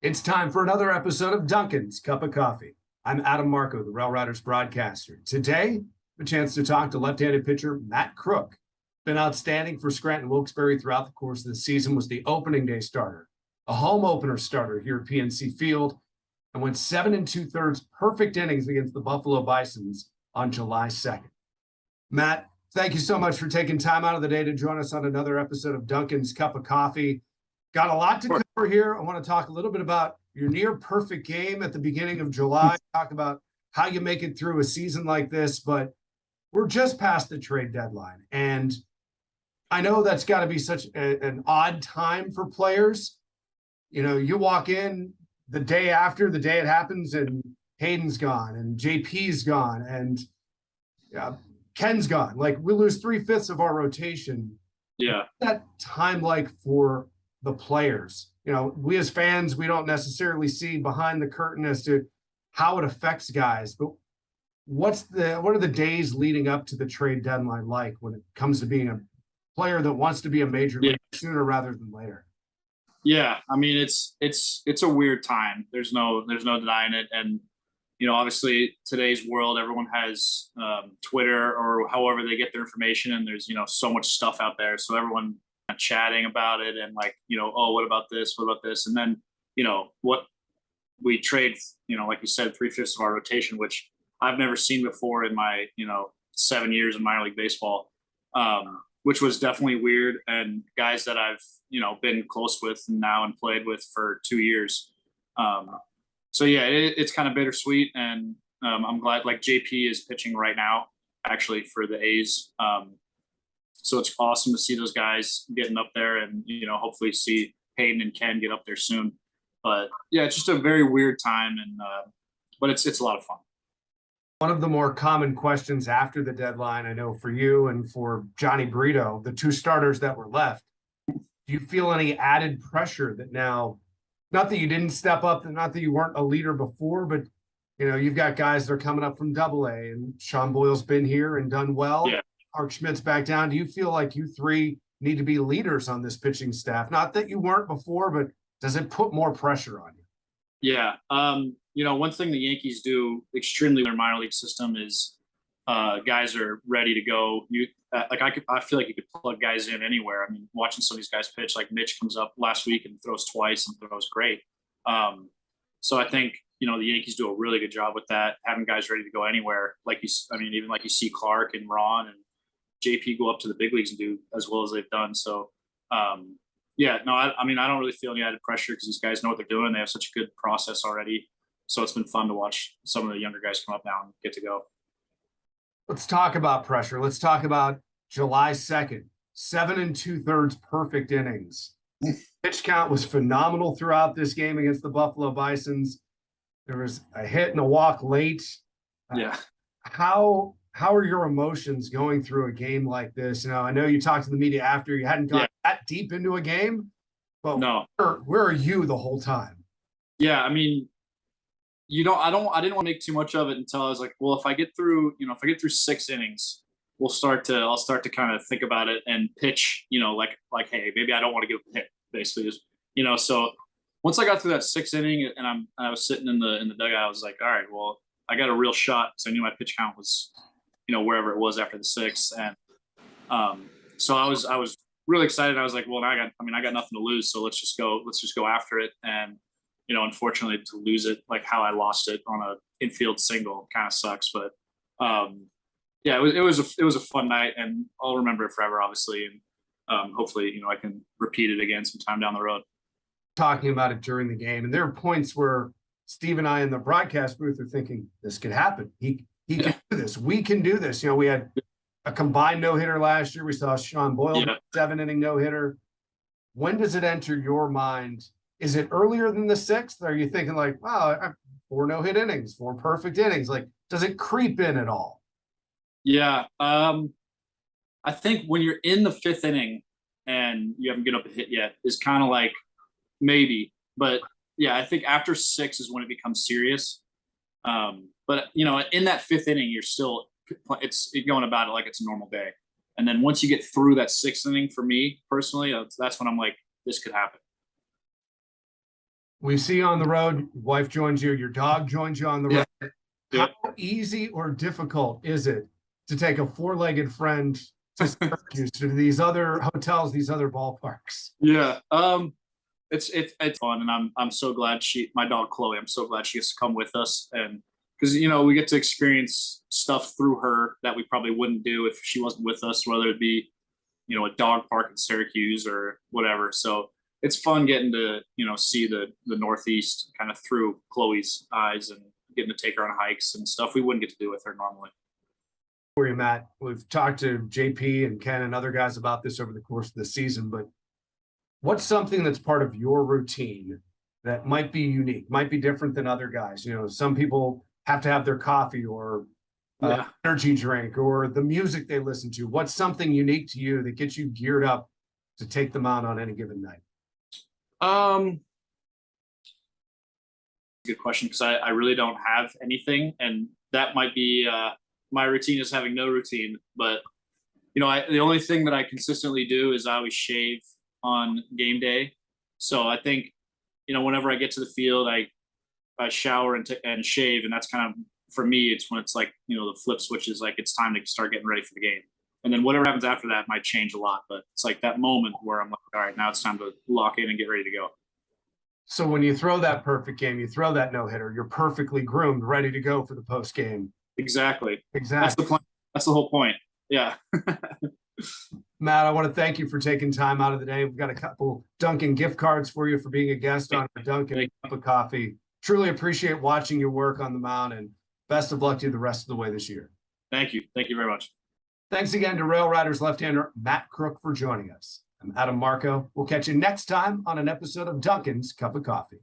It's time for another episode of Dunkin's Cup of Coffee. I'm Adam Marco, the Rail Riders broadcaster. Today, a chance to talk to left-handed pitcher Matt Krook. Been outstanding for Scranton Wilkes-Barre throughout the course of the season, was the opening day starter, a home opener starter here at PNC Field, and went 7 2/3 perfect innings against the Buffalo Bisons on July 2nd. Matt, thank you so much for taking time out of the day to join us on another episode of Dunkin's Cup of Coffee. Got a lot to cover here. I want to talk a little bit about your near perfect game at the beginning of July, talk about how you make it through a season like this, but we're just past the trade deadline. And I know that's got to be such an odd time for players. You know, you walk in the day after, the day it happens, and Hayden's gone, and JP's gone, and Ken's gone. Like, we lose 3/5 of our rotation. Yeah. What's that time like for the players? You know, we as fans, we don't necessarily see behind the curtain as to how it affects guys, but what are the days leading up to the trade deadline like when it comes to being a player that wants to be a major league sooner rather than later? Yeah, I mean, it's a weird time. There's no denying it. And you know, obviously today's world, everyone has Twitter or however they get their information, and there's, you know, so much stuff out there. So everyone chatting about it and, like, you know, oh, what about this? What about this? And then, you know, what we trade, you know, like you said, 3/5 of our rotation, which I've never seen before in my, you know, 7 years in minor league baseball, which was definitely weird. And guys that I've, you know, been close with now and played with for 2 years. So yeah, it's kind of bittersweet, and I'm glad, like, JP is pitching right now, actually, for the A's. So it's awesome to see those guys getting up there, and, you know, hopefully see Hayden and Ken get up there soon. But yeah, it's just a very weird time, and but it's a lot of fun. One of the more common questions after the deadline, I know for you and for Johnny Brito, the two starters that were left, do you feel any added pressure that now, not that you didn't step up, and not that you weren't a leader before, but, you know, you've got guys that are coming up from Double-A, and Sean Boyle's been here and done well. Yeah. Mark Schmidt's back down. Do you feel like you three need to be leaders on this pitching staff? Not that you weren't before, but does it put more pressure on you? Yeah. You know, one thing the Yankees do extremely in their minor league system is guys are ready to go. I feel like you could plug guys in anywhere. I mean, watching some of these guys pitch, like Mitch comes up last week and throws twice and throws great. So I think, you know, the Yankees do a really good job with that, having guys ready to go anywhere. Even like you see Clark and Ron and JP go up to the big leagues and do as well as they've done. So, yeah, no, I mean, I don't really feel any added pressure because these guys know what they're doing. They have such a good process already. So it's been fun to watch some of the younger guys come up now and get to go. Let's talk about pressure. Let's talk about July 2nd, 7 2/3 perfect innings. Pitch count was phenomenal throughout this game against the Buffalo Bisons. There was a hit and a walk late. Yeah. How are your emotions going through a game like this? You know, I know you talked to the media after, you hadn't gone that deep into a game, but no, where are you the whole time? Yeah, I mean, I didn't want to make too much of it until I was like, well, if I get through 6 innings, I'll start to kind of think about it and pitch, you know, like, hey, maybe I don't want to give a hit, basically, you know. So once I got through that 6th inning and I was sitting in the dugout, I was like, all right, well, I got a real shot. So I knew my pitch count was, you know, wherever it was after the 6th. And so I was really excited. I was like, well, I got nothing to lose. So let's just go after it. And, you know, unfortunately, to lose it like how I lost it on a infield single kind of sucks. But yeah, it was a fun night, and I'll remember it forever, obviously. And hopefully, you know, I can repeat it again sometime down the road. Talking about it during the game, and there are points where Steve and I in the broadcast booth are thinking, this could happen. He can do this. We can do this. You know, we had a combined no-hitter last year. We saw Sean Boyle, 7-inning no-hitter. When does it enter your mind? Is it earlier than the 6th? Or are you thinking like, wow, 4 no-hit innings, 4 perfect innings? Like, does it creep in at all? Yeah. I think when you're in the 5th inning and you haven't given up a hit yet is kind of like maybe. But yeah, I think after 6 is when it becomes serious. But, you know, in that 5th inning, you're going about it like it's a normal day. And then once you get through that 6th inning, for me personally, that's when I'm like, this could happen. We see you on the road. Wife joins you. Your dog joins you on the road. Yeah. How easy or difficult is it to take a four-legged friend to Syracuse, to these other hotels, these other ballparks? Yeah. It's fun, and I'm so glad my dog Chloe, I'm so glad she gets to come with us, and because we get to experience stuff through her that we probably wouldn't do if she wasn't with us, whether it be a dog park in Syracuse or whatever. So it's fun getting to see the Northeast kind of through Chloe's eyes, and getting to take her on hikes and stuff we wouldn't get to do with her normally. For you, Matt, we've talked to JP and Ken and other guys about this over the course of the season, but what's something that's part of your routine that might be unique, might be different than other guys? Some people have to have their coffee or energy drink or the music they listen to. What's something unique to you that gets you geared up to take them out on any given night? Good question, because I really don't have anything, and that might be my routine is having no routine. But the only thing that I consistently do is I always shave on game day. So I think whenever I get to the field, I shower and shave, and that's kind of, for me, it's when it's like the flip switch is like it's time to start getting ready for the game. And then whatever happens after that might change a lot, but it's like that moment where I'm like, all right, now it's time to lock in and get ready to go. So when you throw that perfect game, you throw that no-hitter, you're perfectly groomed, ready to go for the post game. Exactly. That's the plan. That's the whole point. Yeah. Matt, I want to thank you for taking time out of the day. We've got a couple Dunkin gift cards for you for being a guest on our Dunkin Cup of Coffee. Truly appreciate watching your work on the mound, and best of luck to you the rest of the way this year. Thank you. Thank you very much. Thanks again to Rail Riders left-hander Matt Krook for joining us. I'm Adam Marco. We'll catch you next time on an episode of Dunkin's Cup of Coffee.